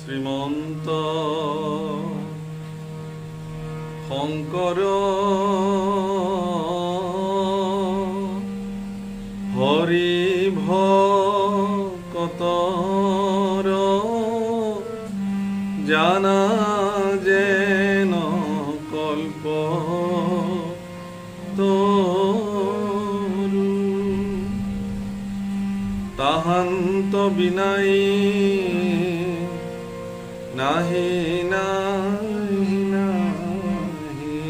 শ্ৰীমন্ত শঙ্কৰ হৰি ভকতৰ জানা যেন কল্প তৰু তাহান্ত বিনাই নাহি নাহি নাহি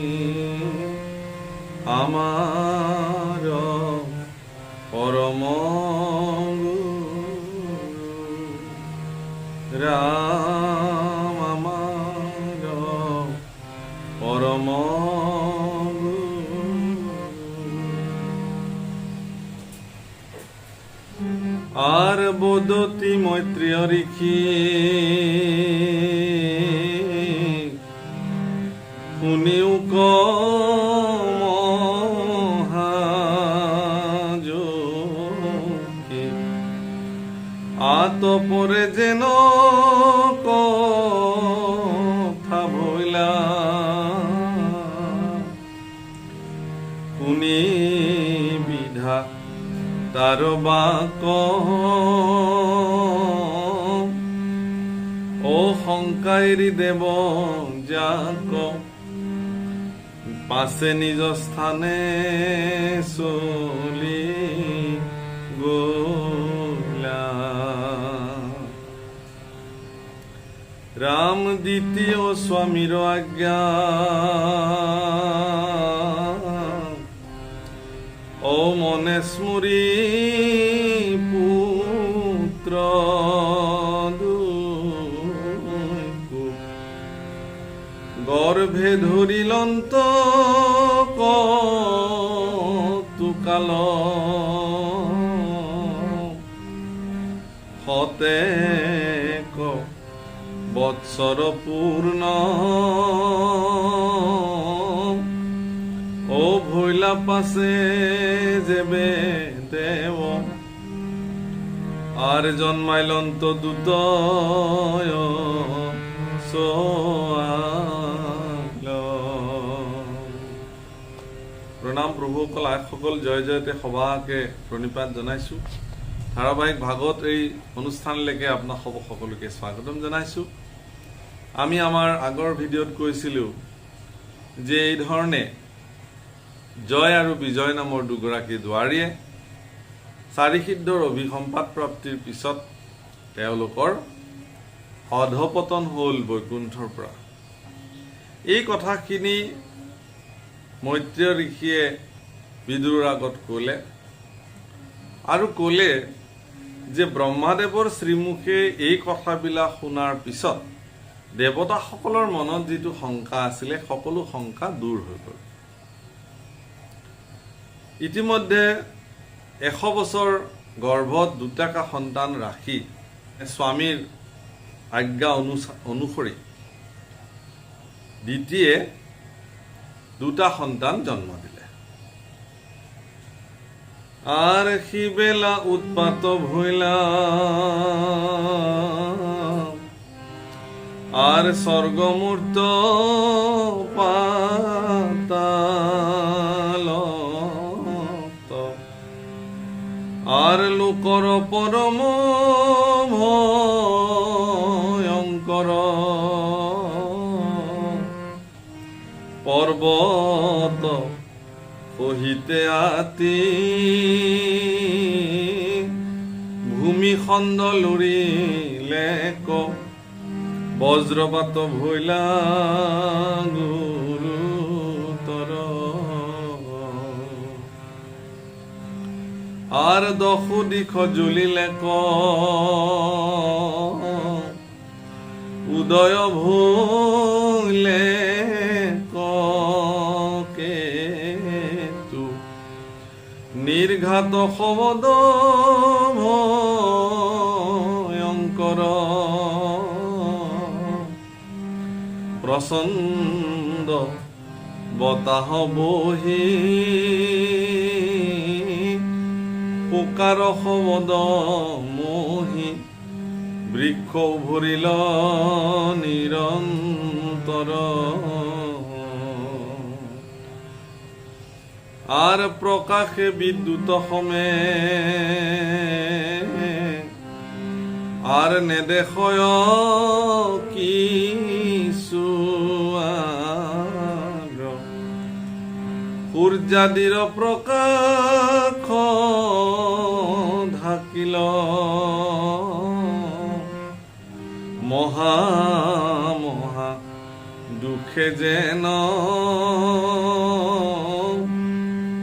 আমাৰ পৰম গুৰু ৰাম আমাৰ পৰম আৰ বদতি মৈত্ৰীয় ঋষি শুনিও মহাযোগী আতপৰে যেন কথা ভইলা শুনি বিধা তাৰ বাক ও শংকাইৰি দেব যাক পাছে নিজ স্থানে চলি গলা রাম দ্বিতীয় স্বামীর আজ্ঞা ও মনেশ্বরী পুত্র গর্ভে ধরিলন্ত কতুকাল শতেক বৎসর পূর্ণ ও ভৈলা পাশে যেবে দেব আর জন্মাইলন্ত দূত প্ৰণাম প্ৰভুসকল আইসকল জয় জয়তে সবাকে প্ৰণিপাত জনাইছো। ধাৰাবাহিক ভাগত এই অনুষ্ঠানলৈকে আপোনাক সকলোকে স্বাগতম জনাইছো। আমি আমাৰ আগৰ ভিডিঅ'ত কৈছিলো যে এই ধৰণে জয় আৰু বিজয় নামৰ দুগৰাকী দুৱাৰীয়ে চাৰিসিদ্ধৰ অভিসম্পাত প্ৰাপ্তিৰ পিছত তেওঁলোকৰ অধপতন হ'ল বৈকুণ্ঠৰ পৰা। এই কথাখিনি মৈত্ৰেয় ঋষিয়ে বিদুৰৰ আগত ক'লে আৰু ক'লে যে ব্ৰহ্মাদেৱৰ শ্ৰীমুখে এই কথাবিলাক শুনাৰ পিছত দেৱতাসকলৰ মনত যিটো শংকা আছিলে সকলো শংকা দূৰ হৈ গ'ল। ইতিমধ্যে 100 বছৰ গৰ্ভত দুটাকা সন্তান ৰাখি স্বামীৰ আজ্ঞা অনুসৰি দ্বিতীয়ে দুটা সন্তান জন্ম দিলে। আৰ সিবেলা উৎপাত ভইলা আৰ স্বৰ্গমূৰ্ত পাতাল আৰ লোকৰ পৰম ভয়ংকৰ পৰ্বত সহিতে আতি ভূমিখণ্ড লুৰিলে ক বজ্ৰপাত ভৈলা গুৰুতৰ আৰ 10 দিশ জ্বলিলে ক উদয় ভৈলে নিৰ্ঘাত শব্দ ভয়ংকৰ প্ৰচণ্ড বতাহ বহি পুকাৰ শব্দ মোহি বৃক্ষ উভৰিল নিৰন্তৰ, আৰ প্ৰকাশে বিদ্যুৎ সমে, আৰ নেদেখয় কিছু সূৰ্যাদিৰ প্ৰকাশ ঢাকিল, মহা মহা দুখে যেন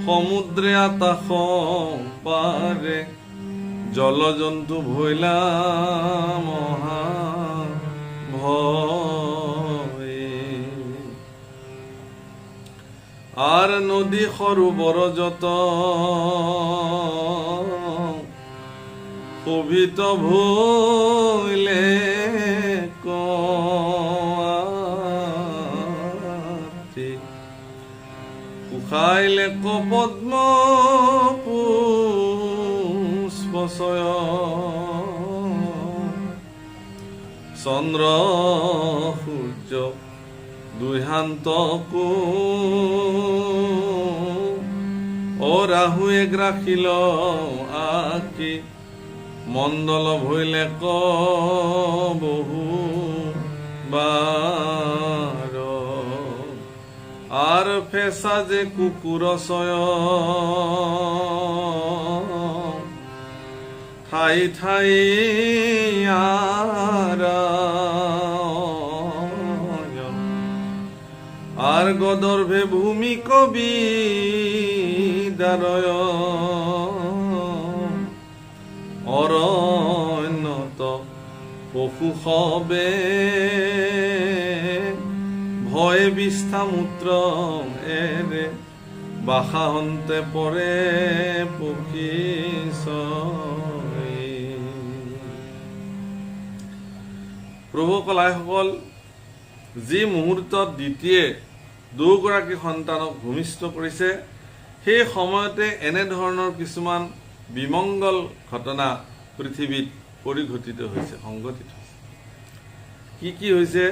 সমুদ্ৰে আকাশ পাৰে, জলজন্তু ভৈলা মহা ভয়ে। আৰ নদী সৰোবৰ যত শোভিত ভৈলে কাটি, শুকাইলে পদ্ম পুষ্পচয়, চন্দ্ৰ সূৰ্য দুহান্তকো ৰাহুৱে গ্ৰাসিল আঁকি, মণ্ডল ভৈলে বহু বাৰ, আর ফেঁচা যে কুকুর চয়, ঠাই ঠাই আর গদর্ভে ভূমি কবি দারয়, অরণ্যত পশু সবে ভয়ে বিষ্ঠামূত্র এরে, বাসাহন্তে পৰে পক্ষী চৰে। প্ৰভু কলাইসকল, যি মুহূৰ্তত দ্বিতীয়ে দুগৰাকী সন্তানক ভূমিষ্ঠ কৰিছে, সেই সময়তে এনেধৰণৰ কিছুমান বিমংগল ঘটনা পৃথিৱীত পৰিঘটিত হৈছে, সংঘটিত হৈছে। কি হৈছে?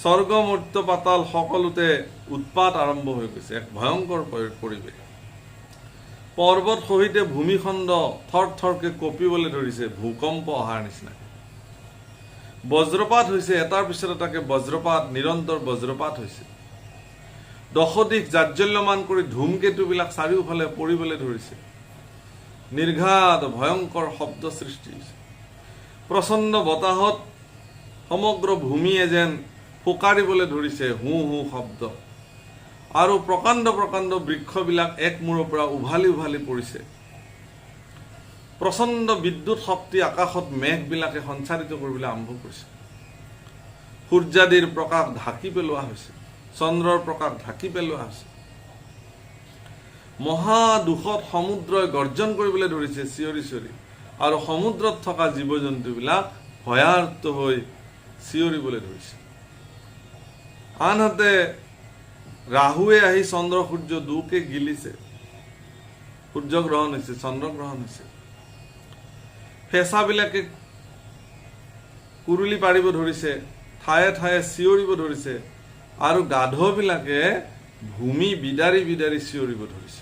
স্বৰ্গ মৰ্ত্য পাতাল সকলোতে উৎপাত আৰম্ভ হৈ গৈছে, এক ভয়ংকৰ পৰিৱেশ। পৰ্বত সহিতে ভূমিখণ্ড থৰ থৰকে কঁপিবলৈ ধৰিছে, ভূকম্প অহাৰ নিচিনা। বজ্ৰপাত হৈছে, এটাৰ পিছত এটাকে বজ্ৰপাত, নিৰন্তৰ বজ্ৰপাত হৈছে। দশদিশ জাজ্জল্যমান কৰি ধূমকেতুবিলাক চাৰিওফালে পৰিবলৈ ধৰিছে। নিৰ্ঘাত ভয়ংকৰ শব্দ সৃষ্টি হৈছে। প্ৰচণ্ড বতাহত সমগ্ৰ ভূমিয়ে যেন ফুকাৰিবলৈ ধৰিছে, হু হু শব্দ। আৰু প্ৰকাণ্ড প্ৰকাণ্ড বৃক্ষবিলাক এক মূৰৰ পৰা উভালি উভালি পৰিছে। প্ৰচণ্ড বিদ্যুৎ শক্তি আকাশত মেঘবিলাকে সঞ্চাৰিত কৰিবলৈ আৰম্ভ কৰিছে। সূৰ্যাদিৰ প্ৰকাশ ঢাকি পেলোৱা হৈছে, চন্দ্ৰৰ প্ৰকাশ ঢাকি পেলোৱা হৈছে। মহা দুখত সমুদ্ৰই গৰ্জন কৰিবলৈ ধৰিছে চিঞৰি চিঞৰি, আৰু সমুদ্ৰত থকা জীৱ জন্তুবিলাক ভয়াৰ্ত হৈ চিঞৰিবলৈ ধৰিছে। আনহাতে ৰাহুৱে আহি চন্দ্ৰ সূৰ্য দুয়োকে গিলিছে। সূৰ্যগ্ৰহণ হৈছে, চন্দ্ৰগ্ৰহণ হৈছে। ফেঁচাবিলাকে কুৰুলি পাৰিব ধৰিছে, ঠায়ে ঠায়ে চিঞৰিব ধৰিছে, আৰু গাধবিলাকে ভূমি বিদাৰি বিদাৰি চিঞৰিব ধৰিছে।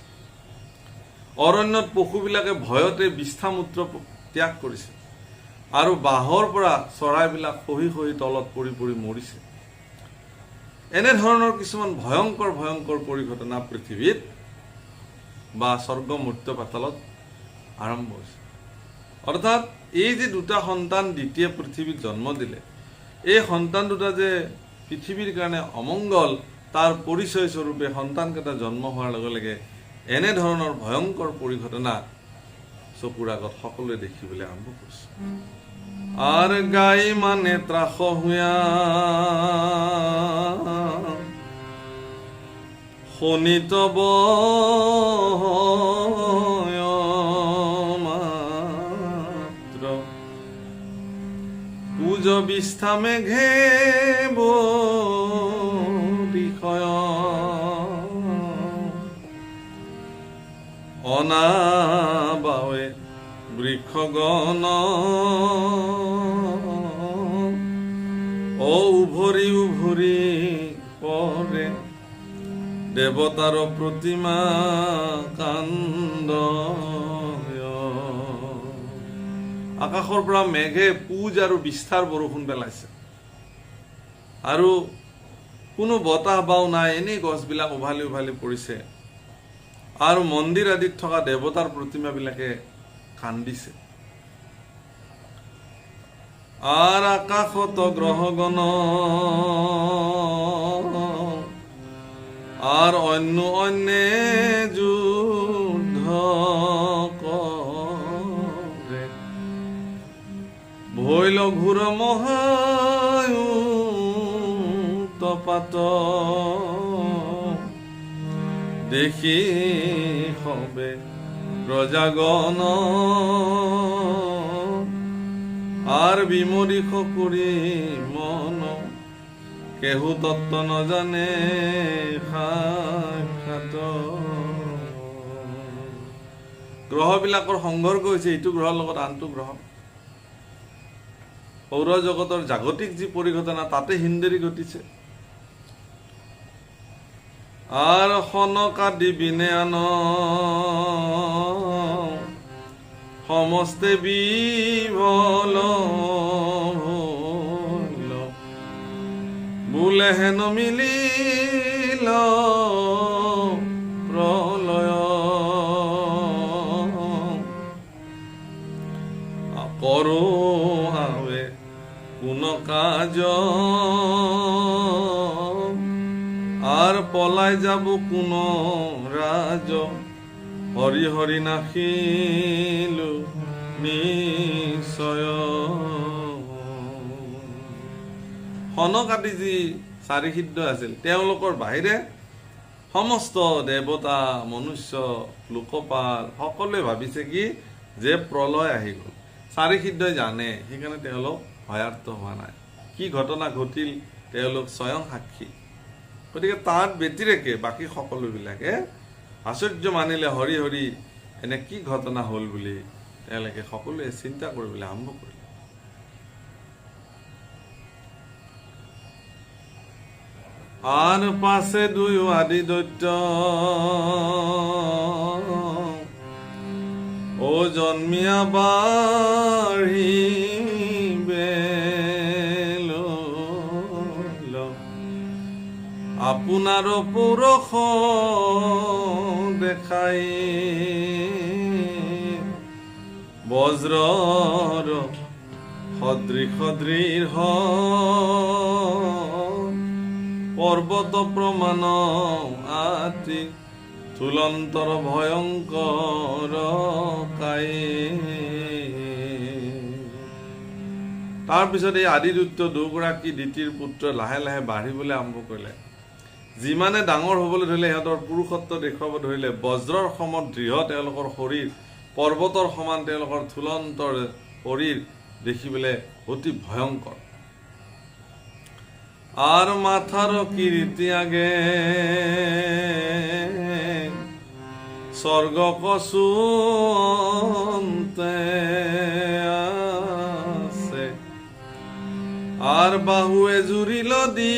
অৰণ্যত পশুবিলাকে ভয়তে বিষ্ঠামূত্ৰ ত্যাগ কৰিছে, আৰু বাঁহৰ পৰা চৰাইবিলাক খহি খহি তলত পৰি পৰি মৰিছে। এনেধৰণৰ কিছুমান ভয়ংকৰ ভয়ংকৰ পৰিঘটনা পৃথিৱীত বা স্বৰ্গ মৰ্ত্য পাতালত আৰম্ভ হৈছে। অৰ্থাৎ এই যে দুটা সন্তান দ্বিতীয় পৃথিৱীত জন্ম দিলে, এই সন্তান দুটা যে পৃথিৱীৰ কাৰণে অমংগল, তাৰ পৰিচয় স্বৰূপে সন্তানকেইটা জন্ম হোৱাৰ লগে লগে এনেধৰণৰ ভয়ংকৰ পৰিঘটনা চকুৰ আগত সকলোৱে দেখিবলৈ আৰম্ভ কৰিছে। আৰ গাই মানে ত্ৰাস হুয়া শোণিত মাত্ৰ পূজ বিষ্ঠা মেঘে বিষয় অনাবাৱে বৃক্ষগণ উভৰি উভৰি পৰে দেৱতাৰ প্ৰতিমা কাণ্ড। আকাশৰ পৰা মেঘে পুজ আৰু বিস্তাৰ বৰষুণ পেলাইছে, আৰু কোনো বতাহ বাও নাই, এনেই গছবিলাক উভালি উভালি পৰিছে, আৰু মন্দিৰ আদিত থকা দেৱতাৰ প্ৰতিমাবিলাকে কান্দিছে। আর আকাশত গ্রহগণ আর অন্য অন্যে যুদ্ধ করে ভৈল ঘোর মহায়ুতপাত দেখি হবে প্রজাগণ আর বিমরিখ করি মন কেহু তত্ত্ব নজানে সাক্ষাৎ। গ্ৰহবিলাকৰ সংঘৰ্ষ হৈছে ইটো গ্ৰহৰ লগত আনটো গ্ৰহ। সৌৰজগতৰ জাগতিক যি পৰিঘটনা তাতে হিন্দেৰি ঘটিছে। আর সনকাদি বিনে আন সমস্তে বিভল বোলে হেন মিলিল প্রলয় করো হাবে কোন কাজ আর পলাই যাব কোন রাজ হরি হরি নাখিলো নিশ্চয়। সনক আদি যি চাৰি সিদ্ধ আছিল তেওঁলোকৰ বাহিৰে সমস্ত দেৱতা মনুষ্য লোকপাল সকলোৱে ভাবিছে কি যে প্ৰলয় আহি গ'ল। চাৰি সিদ্ধই জানে, সেইকাৰণে তেওঁলোক ভয়াৰ্ত হোৱা নাই। কি ঘটনা ঘটিল তেওঁলোক স্বয়ং সাক্ষী। গতিকে তাত ব্যতিৰেকে বাকী সকলোবিলাকে আশ্চৰ্য মানিলে হৰি হৰি এনে কি ঘটনা হ'ল বুলি তেওঁলোকে সকলোৱে চিন্তা কৰিবলৈ আৰম্ভ কৰিলে। আৰ পাছে দুয়ো আদি দৈত্য ও জন্মিয়া বাঢ়িবে আপোনাৰ পৌৰষ দেখাই বজ্ৰৰ সদৃশ পৰ্বত প্ৰমাণ আতি তুলন্তৰ ভয়ংকৰ কাই। তাৰপিছত এই আদিদৈত্য দুগৰাকী দ্বিতীয় পুত্ৰ লাহে লাহে বাঢ়িবলৈ আৰম্ভ কৰিলে। যিমানে ডাঙৰ হ'বলৈ ধৰিলে সিহঁতৰ পুৰুষত্ব দেখুৱাব ধৰিলে। বজ্ৰৰ সম দৃঢ় তেওঁলোকৰ শৰীৰ, পৰ্বতৰ সমান তেওঁলোকৰ থুলন্তৰ শৰীৰ দেখিবলৈ অতি ভয়ংকৰ। আর মাথার কীর্তি আগে স্বর্গ কসুতে আছে আর বাহুয়ে জুড়িল দি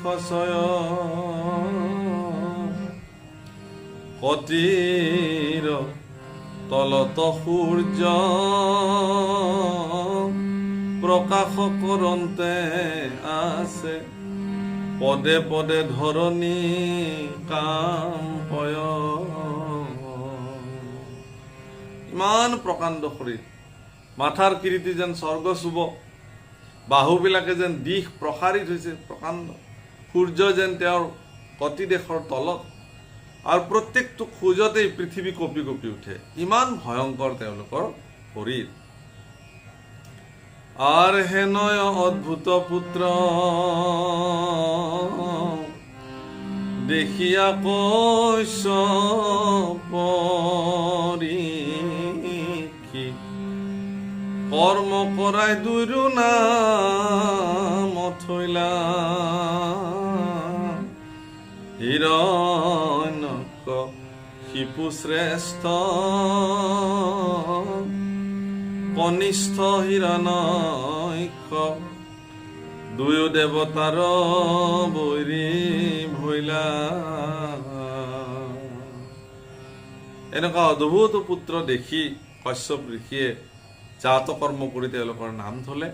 খসয় কতির তলত সূর্য প্রকাশ করন্তে আছে পদে পদে ধরণী কাম্পয়। ইমান প্ৰকাণ্ড শৰীৰ, মাথাৰ কীৰ্তি যেন স্বৰ্গ চুব, বাহুবিলাকে যেন দিশ প্ৰসাৰিত হৈছে প্ৰকাণ্ড, সূৰ্য যেন তেওঁৰ কতি দেশৰ তলত, আৰু প্ৰত্যেকটো খোজতেই পৃথিৱী কঁপি কঁপি উঠে। ইমান ভয়ংকৰ তেওঁলোকৰ শৰীৰ। আৰ হেনয় অদ্ভুত পুত্ৰ দেখিয়া কৈশ পৰীক্ষি কৰ্ম কৰাই দুইৰু নাম থইলা হিৰণ্যক শিপু শ্ৰেষ্ঠ কনিষ্ঠ হিৰণ্যক দুয়ো দেৱতাৰ বৈৰী ভৈলা। এনেকুৱা অদ্ভুত পুত্ৰ দেখি কশ্যপ ঋষিয়ে জাতকৰ্ম কৰি তেওঁলোকৰ নাম থলে।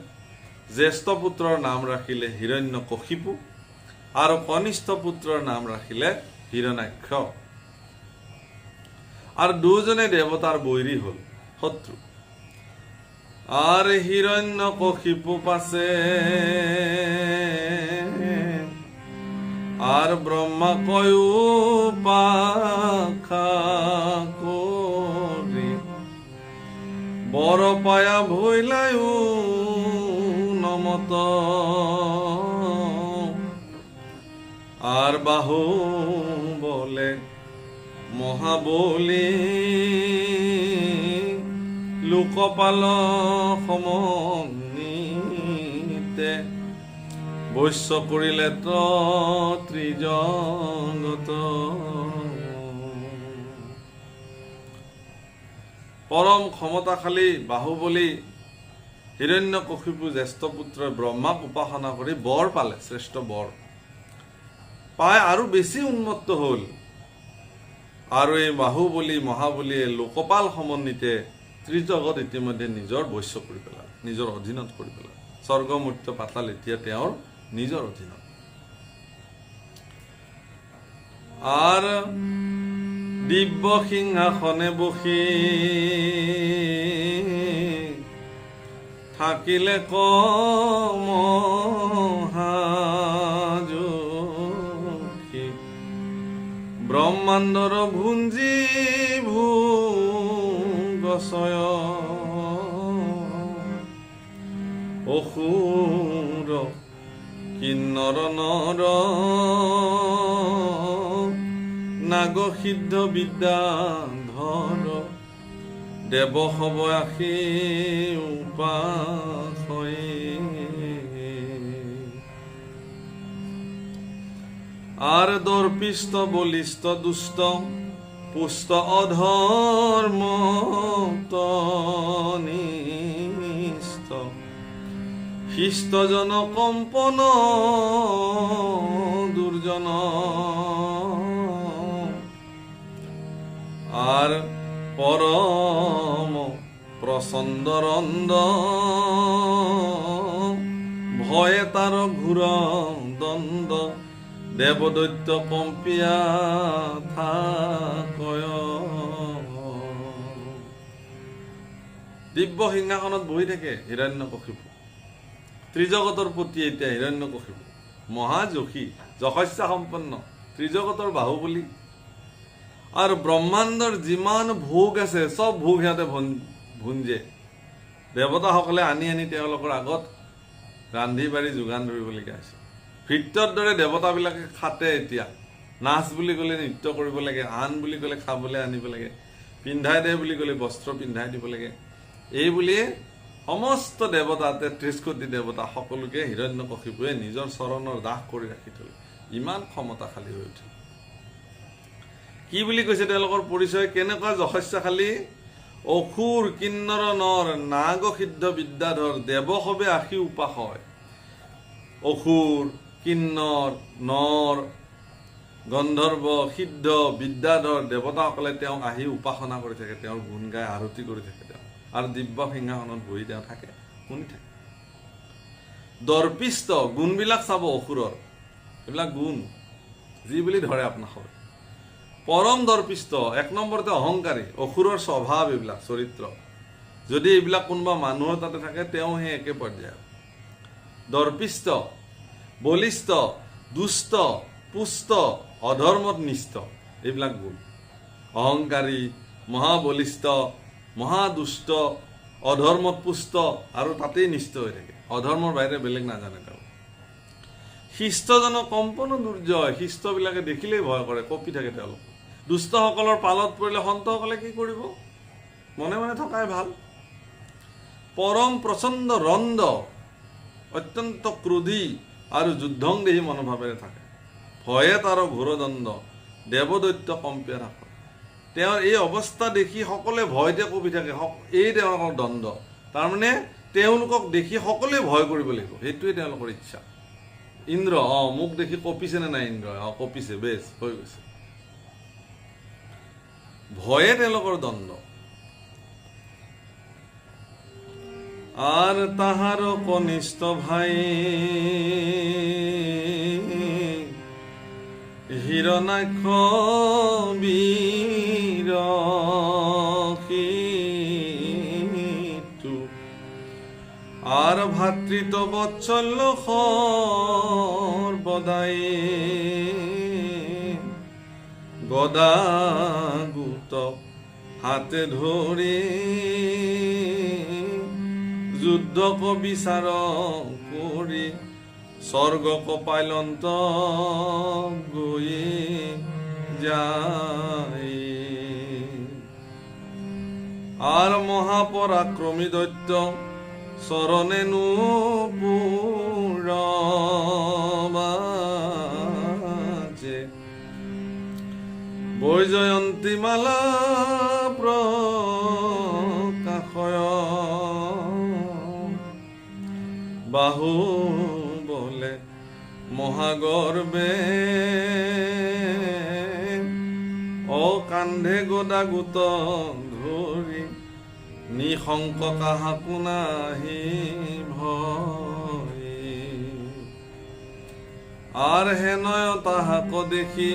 জ্যেষ্ঠ পুত্ৰৰ নাম ৰাখিলে হিৰণ্যকশিপু আৰু কনিষ্ঠ পুত্ৰৰ নাম ৰাখিলে হিৰণ্যাক্ষ। আৰু দুজনে দেৱতাৰ বৈৰী হল, শত্ৰু। আর হিরণ্যকশিপু পাছে আর ব্রহ্মা কয়ু পাখা করি বড় পায়া ভইলায়ু নমত। আর বাহু বলে মহাবলী লোকপাল সমনিতে বৈশ্য কৰিলে ত্ৰিজগত। পৰম ক্ষমতাশালী বাহুবলী হিৰণ্যকশিপু জ্যেষ্ঠ পুত্ৰই ব্ৰহ্মাক উপাসনা কৰি বৰ পালে, শ্ৰেষ্ঠ বৰ পাই আৰু বেছি উন্মত্ত হল। আৰু এই বাহুবলী মহাবলীয়ে লোকপাল সমন্বিতে ত্ৰিজগত ইতিমধ্যে নিজৰ বৈশ্য কৰি পেলাল, নিজৰ অধীনত কৰি পেলাল। স্বৰ্গ মৰ্ত্য পাতাল এতিয়া তেওঁৰ নিজৰ অধীনত। আৰ দিব্য সিংহাসনে বসি থাকিলে কমহাযোগী ব্ৰহ্মাণ্ডৰ ভুঞ্জি ভূগছয় অসুৰ কিন্নৰ নৰ নাগ সিদ্ধ বিদ্যাধৰ দেৱ হব আশী উপাসয়ে। আর দর্পিষ্ট বলিষ্ঠ দুষ্ট পুষ্ট অধর্ম তনিষ্ঠ শিষ্টজন কম্পন দুর্জন। আর পরম প্রচণ্ড রন্দ ভয়ে তার ঘূর দ্বন্দ্ব দেবদৈত্য কম্পিয়া থাকয়। দিব্য সিংহাসনত বহি থাকে হিৰণ্যকশিপু। ত্ৰিজগতৰ পতি এতিয়া হিৰণ্যকশিপু মহাযোগী, যশস্যা সম্পন্ন, ত্ৰিজগতৰ বাহুবলী। আৰু ব্ৰহ্মাণ্ডৰ যিমান ভোগ আছে চব ভোগ সিহঁতে ভুঞ্জে। দেৱতাসকলে আনি আনি তেওঁলোকৰ আগত ৰান্ধি বাঢ়ি যোগান ধৰিবলগীয়া হৈছে। ভৃত্যৰ দৰে দেৱতাবিলাকে খাতে এতিয়া। নাচ বুলি ক'লে নৃত্য কৰিব লাগে, আন বুলি ক'লে খাবলৈ আনিব লাগে, পিন্ধাই দে বুলি ক'লে বস্ত্ৰ পিন্ধাই দিব লাগে। এই বুলিয়ে সমস্ত দেৱতা ৩৩ কোটি দেৱতা সকলোকে হিৰণ্যকশিপুৱে নিজৰ চৰণৰ দাস কৰি ৰাখি থলে। ইমান ক্ষমতাশালী হৈ উঠিল। কি বুলি কৈছে তেওঁলোকৰ পৰিচয়? কেনেকুৱা যশস্যাশালী? অসুৰ কিন্নৰ নৰ নাগ সিদ্ধ বিদ্যাধৰ দেৱ হবে আশী উপাসয়। অসুৰ কিন্নৰ নৰ গন্ধৰ্ব সিদ্ধ বিদ্যাধৰ দেৱতাসকলে তেওঁক আহি উপাসনা কৰি থাকে, তেওঁৰ গুণ গাই আৰতি কৰি থাকে তেওঁ। আৰু দিব্য সিংহাসনত বহি তেওঁ থাকে, শুনি থাকে। দৰ্পিষ্ট গুণবিলাক চাব অসুৰৰ, এইবিলাক গুণ যি বুলি ধৰে আপোনাক। পৰম দৰ্পিষ্ট, এক নম্বৰতে অহংকাৰী, অসুৰৰ স্বভাৱ এইবিলাক চৰিত্ৰ। যদি এইবিলাক কোনোবা মানুহৰ তাতে থাকে তেওঁ সেই একে পৰ্যায়ৰ। দৰ্পিষ্ট, বলিষ্ঠ, দুষ্ট, পুষ্ট, অধৰ্মত নিষ্ঠ, এইবিলাক গুণ। অহংকাৰী, মহাবলিষ্ঠ, মহাদুষ্ট, অধৰ্মত পুষ্ট আৰু তাতেই নিষ্ঠ হৈ থাকে। অধৰ্মৰ বাহিৰে বেলেগ নাজানে তেওঁ। শিষ্টজনক কম্পন দুৰ্জয়, শিষ্টবিলাকে দেখিলেই ভয় কৰে, কঁপি থাকে তেওঁলোক। দুষ্টসকলৰ পালত পৰিলে সন্তসকলে কি কৰিব? মনে মনে থকাই ভাল। পৰম প্ৰচণ্ড ৰন্দ, অত্যন্ত ক্ৰোধী আৰু যুদ্ধংদেহী মনোভাৱেৰে থাকে। ভয়ে তাৰ ঘোৰদণ্ড দেৱদৈত্য কম্পিয়া থাকে। তেওঁৰ এই অৱস্থা দেখি সকলোৱে ভয়তে কঁপি থাকে। এই তেওঁলোকৰ দ্বন্দ্ব, তাৰমানে তেওঁলোকক দেখি সকলোৱে ভয় কৰিব লাগিব, সেইটোৱে তেওঁলোকৰ ইচ্ছা। ইন্দ্ৰ মোক দেখি কঁপিছে নে নাই ইন্দ্ৰ কঁপিছে বেছ হৈ গৈছে ভয়ে তেওঁলোকৰ দণ্ড আৰ তাহাৰ কনিষ্ঠ ভাই হিৰণাক্ষ বীৰখিতু আৰ ভাতৃত বৎসল্য সৰ্বদাই গদাগুত হাতে ধৰে যুদ্ধ বিচাৰ কৰি স্বৰ্গ কপাইলন্ত গয়ে যায় আৰ মহাপৰাক্ৰমী দৈত্য চৰণে নুপুৰবাজে বৈজয়ন্তী মালা প্ৰকাশয় বাহু বলে মহাগৰ্বে ও কান্ধে গদাগুত ধৰি নিশংক কাহাকো নাহি ভয় আৰ হেনয় তাহাক দেখি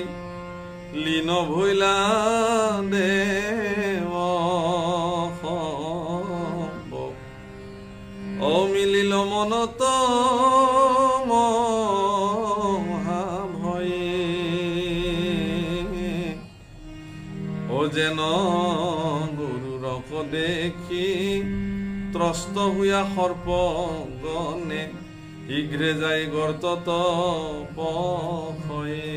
লীন ভৈলা দেৱ অমিলিল মনত মহাভয়ে ও যেন গুৰুৰক দেখি ত্ৰস্ত হুয়া সৰ্পগণে শীঘ্ৰে যাই গৰ্তত পয়ে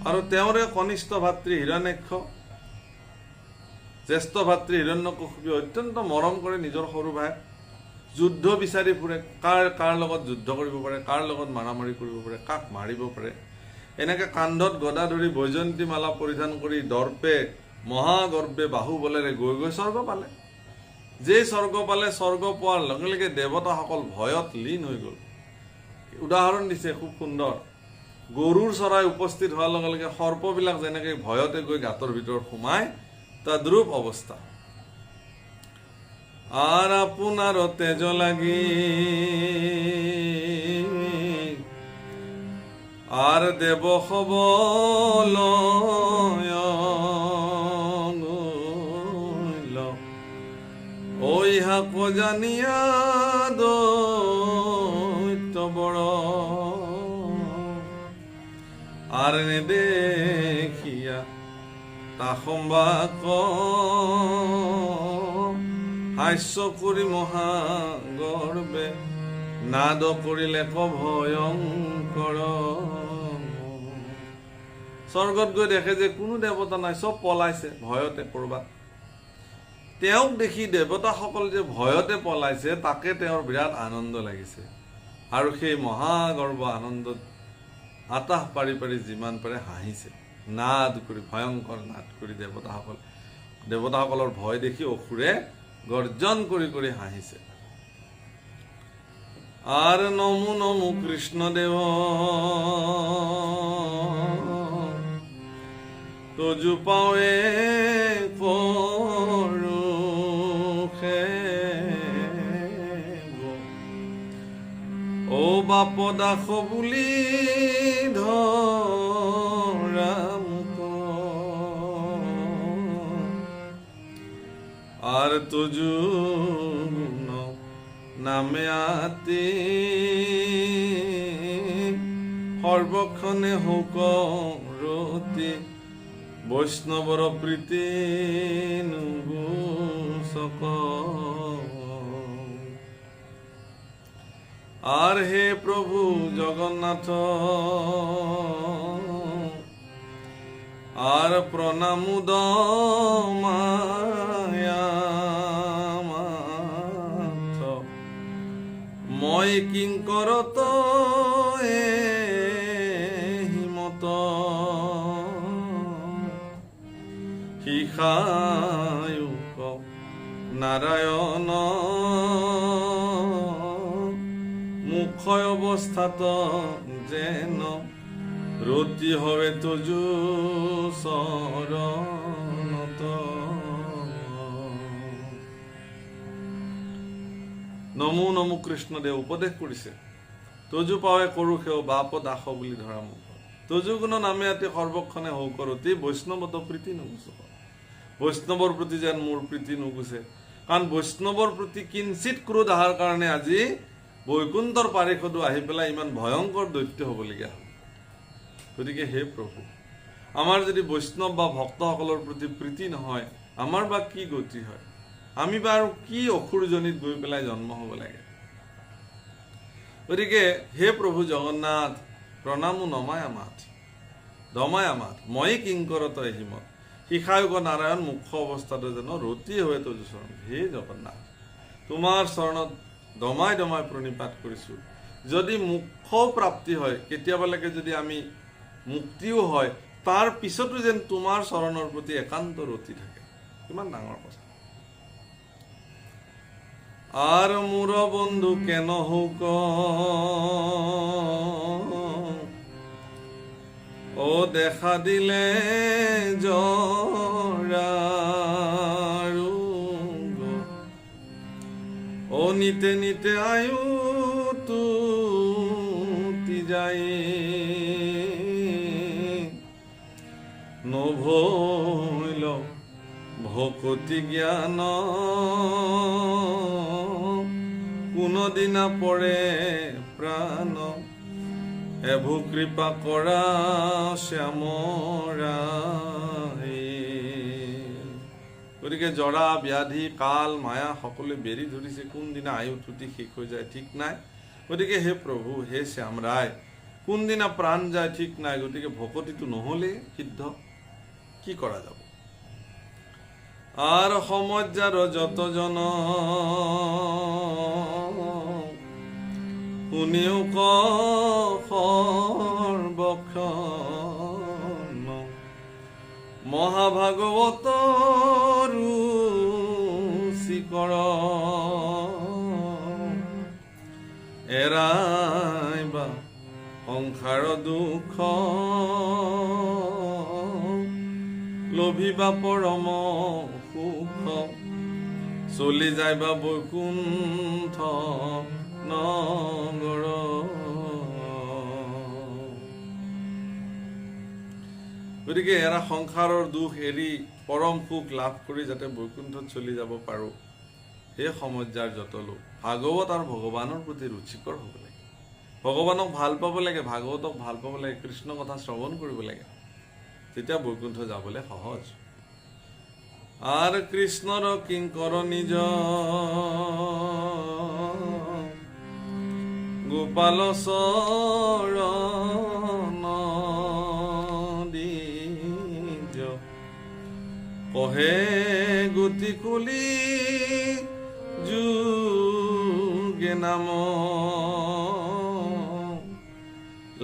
আৰু তেওঁৰে কনিষ্ঠ ভাতৃ হিৰণ্যাক্ষ জ্যেষ্ঠ ভাতৃ হিৰণ্যকশিপুৱে অত্যন্ত মৰম কৰে নিজৰ সৰু ভাইক যুদ্ধ বিচাৰি ফুৰে কাৰ লগত যুদ্ধ কৰিব পাৰে কাৰ লগত মাৰামাৰি কৰিব পাৰে কাক মাৰিব পাৰে এনেকৈ কান্ধত গদা ধৰি বৈজয়ন্তী মালা পৰিধান কৰি দৰ্পে মহাগৰ্বে বাহুবলেৰে গৈ গৈ স্বৰ্গ পালে যেই স্বৰ্গ পালে স্বৰ্গ পোৱাৰ লগে লগে দেৱতাসকল ভয়ত লীন হৈ গ'ল উদাহৰণ দিছে খুব সুন্দৰ গৰুৰ চৰাই উপস্থিত হোৱাৰ লগে লগে সৰ্পবিলাক যেনেকৈ ভয়তে গৈ গাঁতৰ ভিতৰত সোমায় তদ্রূপ অবস্থা আর আপনার তেজ লাগি আর দেব খবল ওই হাক জানিয়া দৈত্য বড় আর নেদেখিয়া তাসম্বাক হাস্য কৰি মহাগৰ্বে নাদ কৰিলে ক ভয়ংকৰ স্বৰ্গত গৈ দেখে যে কোনো দেৱতা নাই চব পলাইছে ভয়তে কৰবাত তেওঁক দেখি দেৱতাসকল যে ভয়তে পলাইছে তাকে তেওঁৰ বিৰাট আনন্দ লাগিছে আৰু সেই মহাগৰ্ব আনন্দত আতাহ পাৰি পাৰি যিমান পাৰে হাঁহিছে নাদ কৰি ভয়ংকৰ নাদ কৰি দেৱতাসকলৰ ভয় দেখি অসুৰে গৰ্জন কৰি কৰি হাঁহিছে আৰ নমো নমো কৃষ্ণদেৱ তজু পাৱে পৰুষে ও বাপ দাস বুলি ধৰা আৰ তুজু নামে আতি সৰ্বক্ষণে হোক ৰতি বৈষ্ণৱৰ প্ৰীতি নুগুচক আৰ হে প্ৰভু জগন্নাথ আৰ প্ৰণামুদ মায়া মই কিংকৰত হিমত শিখায়ুক নাৰায়ণ মুখ্য অৱস্থাত যেন ৰতি হবে তজু চৰণত। নমো নমো কৃষ্ণদেৱ উপদেশ কৰিছে, তজু পাৱে কৰো সেও বাপ দাস বুলি ধৰা মুখ। তজু গুণ নামে আতি সৰ্বক্ষণে হৌ কৰতি, বৈষ্ণৱত প্ৰীতি নুগুচে। বৈষ্ণৱৰ প্ৰতি যেন মোৰ প্ৰীতি নুগুচে, কাৰণ বৈষ্ণৱৰ প্ৰতি কিঞ্চিত ক্ৰোধ অহাৰ কাৰণে আজি বৈকুণ্ঠৰ পাৰিষদো আহি পেলাই ইমান ভয়ংকৰ দৈত্য হ'বলগীয়া হ'ল। গতিকে হে প্ৰভু, আমাৰ যদি বৈষ্ণৱ বা ভক্তসকলৰ প্ৰতি প্ৰীতি নহয়, আমাৰ বা কি গতি হয়? আমি বা আৰু কি অসুৰজনীত গৈ পেলাই জন্ম হ'ব লাগে? গতিকে হে প্ৰভু জগন্নাথ, প্ৰণামো নমায় আমাত দমায় আমাত মই কিংকৰত হিমত, শিখায়ুগ নাৰায়ণ মুখ্য অৱস্থাটো যেন ৰতি হৈ তজু চৰণ। হে জগন্নাথ, তোমাৰ চৰণত দমাই দমাই প্ৰণিপাত কৰিছোঁ। যদি মুখ্য প্ৰাপ্তি হয়, কেতিয়াবালৈকে যদি আমি মুক্তিও হয়, তাৰ পিছতো যেন তোমাৰ চৰণৰ প্ৰতি একান্ত ৰতি থাকে। কিমান ডাঙৰ কথা। আর মোর বন্ধু কেন হোক ও দেখা দিলে জরারোগ, ও নিতে নিতে আয়ু তুতি যাই, নভৈল ভকতি জ্ঞান কোনদিনা পৰে প্ৰাণ, এভু কৃপা কৰা শ্যামৰাই। গতিকে জৰা ব্যাধি কাল মায়া সকলোৱে বেৰি ধৰিছে, কোনদিনা আয়ু ত্ৰুটি শেষ হৈ যায় ঠিক নাই। গতিকে হে প্ৰভু, হে শ্যামৰাই, কোনদিনা প্ৰাণ যায় ঠিক নাই। গতিকে ভকতিটো নহ'লে সিদ্ধ, কি কৰা যাব? আৰ সমজ্জাৰ যতজন শুনিও সৰ্বক্ষণ, মহাভাগৱতৰো চিকৰ এৰাইবা সংসাৰ দুখ, লভিবা পৰম সুখ, চলি যাইবা বৈকুণ্ঠ নগৰ। গতিকে এৰা সংসাৰৰ দুখ এৰি পৰম সুখ লাভ কৰি যাতে বৈকুণ্ঠত চলি যাব পাৰো, সেই সমজ্যাৰ যত লোক ভাগৱত আৰু ভগৱানৰ প্ৰতি ৰুচিকৰ হ'ব লাগে। ভগৱানক ভাল পাব লাগে, ভাগৱতক ভাল পাব লাগে, কৃষ্ণ কথা শ্ৰৱণ কৰিব লাগে, তেতিয়া বৈকুণ্ঠ যাবলৈ সহজ। আৰ কৃষ্ণৰ কিংকৰ নিজ গোপাল চৰণ দ্বিজ, কহে গতি কুলি যুগে নাম,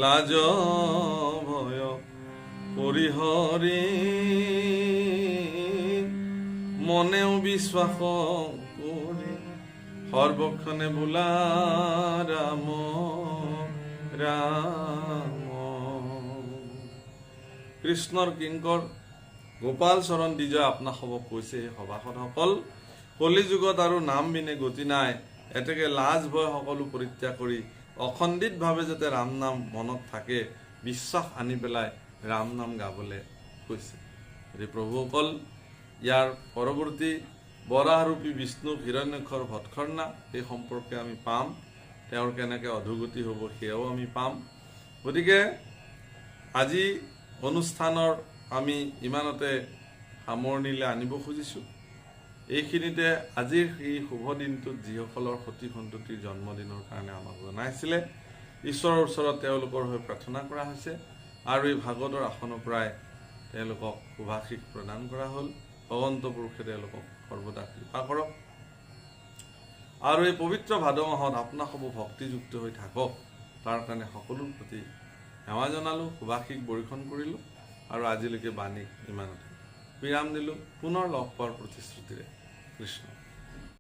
লাজ ভয় পৰিহৰি মনেও বিশ্বাস কৰি, সৰ্বক্ষণে বোলা ৰাম ৰাম। কৃষ্ণৰ কিংকৰ গোপাল চৰণ দ্বিজ আপোনাসৱক কৈছে, সেই সভাসদসকল, কলি যুগত আৰু নাম বিনে গতি নাই। এতেকে লাজ ভয় সকলো পৰিত্যাগ কৰি অখণ্ডিতভাৱে যাতে ৰাম নাম মনত থাকে, বিশ্বাস আনি পেলাই ৰাম নাম গাবলৈ কৈছে। গতিকে প্ৰভুসকল, ইয়াৰ পৰৱৰ্তী বৰাহৰূপী বিষ্ণুক হিৰণ্যক্ষৰ ভৎখৰ্ণা, সেই সম্পৰ্কে আমি পাম। তেওঁৰ কেনেকৈ অধোগতি হ'ব সেয়াও আমি পাম। গতিকে আজি অনুষ্ঠানৰ আমি ইমানতে সামৰণিলৈ আনিব খুজিছোঁ। এইখিনিতে আজিৰ এই শুভ দিনটোত যিসকলৰ সতি সন্ততিৰ জন্মদিনৰ কাৰণে আমাক জনাইছিলে, ঈশ্বৰৰ ওচৰত তেওঁলোকৰ হৈ প্ৰাৰ্থনা কৰা হৈছে, আৰু এই ভাগৱতৰ আসনৰ পৰাই তেওঁলোকক শুভাশীষ প্ৰদান কৰা হ'ল। ভগৱন্ত পুৰুষে তেওঁলোকক সৰ্বদা কৃপা কৰক, আৰু এই পবিত্ৰ ভাদ মাহত আপোনাসৱ ভক্তিযুক্ত হৈ থাকক, তাৰ কাৰণে সকলোৰ প্ৰতি সেৱা জনালোঁ, শুভাশীষ বৰ্ষণ কৰিলোঁ, আৰু আজিলৈকে বাণীক ইমানতে বিৰাম দিলোঁ। পুনৰ লগ পোৱাৰ প্ৰতিশ্ৰুতিৰে কৃষ্ণ।